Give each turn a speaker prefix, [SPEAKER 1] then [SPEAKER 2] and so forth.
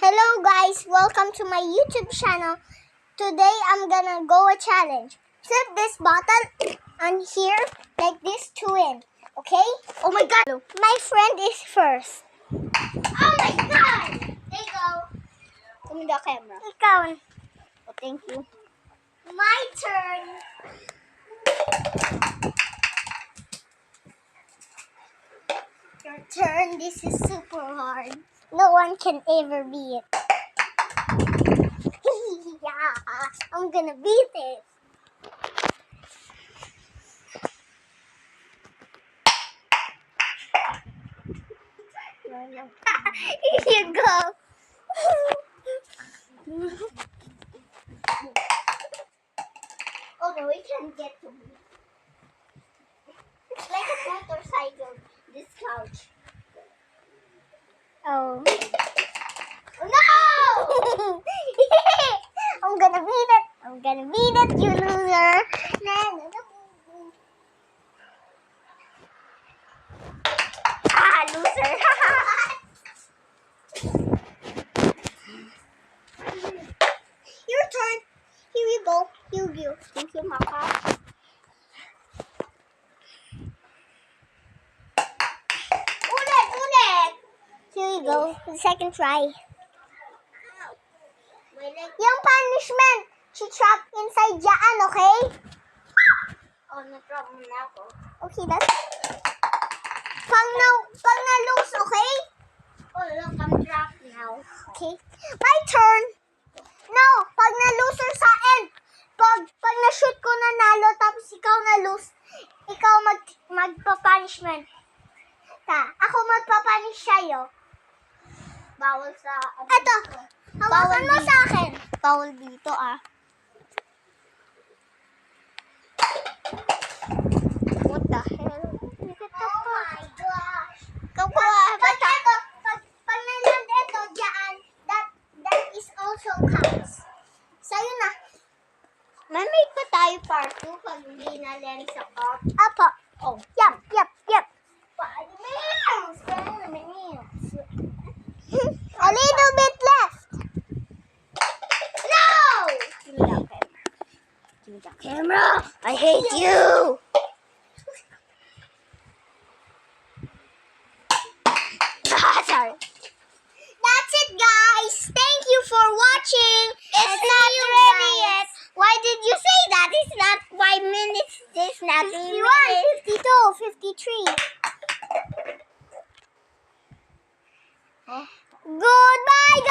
[SPEAKER 1] Hello guys, welcome to my YouTube channel. Today I'm gonna go a challenge. Flip this bottle and here, like this to win. Okay? Oh my god, my friend is first. Oh my god! There you go.
[SPEAKER 2] Come in the camera.
[SPEAKER 1] Ikaw.
[SPEAKER 2] Oh, thank you.
[SPEAKER 1] My turn. Your turn. This is super hard. No one can ever beat it. Yeah, I'm gonna beat it. Here you go. Oh no, we can't get to me. It's like a motorcycle, this couch. Oh. No! I'm gonna beat it. I'm gonna beat it, you loser. Loser. Your turn. Here you go. Here you.
[SPEAKER 2] Thank you, Maka.
[SPEAKER 1] Ulit. Here you go. Second try. Yung punishment, she trapped inside dyan, okay?
[SPEAKER 2] Oh, na-drop mo na ako.
[SPEAKER 1] Okay, that's Pag na-lose, okay?
[SPEAKER 2] Oh, look, I'm trapped now.
[SPEAKER 1] Okay. My turn. No, pag na-loser sa end. Pag na-shoot ko nanalo, tapos ikaw na-lose, ikaw magpa-punishment. Ako magpa-punish sa'yo.
[SPEAKER 2] Bawal sa...
[SPEAKER 1] Eto, hawakan mo sa akin.
[SPEAKER 2] Bawal dito, ah.
[SPEAKER 1] What the hell?
[SPEAKER 2] Oh my gosh.
[SPEAKER 1] Pag naland ito dyan, that is also counts. Sa'yo na.
[SPEAKER 2] May pa tayo part 2 pag hindi na land sa cup.
[SPEAKER 1] Apo.
[SPEAKER 2] Oh.
[SPEAKER 1] Yup. A little bit left. No!
[SPEAKER 2] Give me that camera. Give me that camera. I hate you. Sorry.
[SPEAKER 1] That's it, guys. Thank you for watching.
[SPEAKER 2] It's not ready yet.
[SPEAKER 1] Why did you say that? It's not 5 minutes.
[SPEAKER 2] It's not
[SPEAKER 1] 51, 52, 53.
[SPEAKER 2] Huh?
[SPEAKER 1] Goodbye, guys.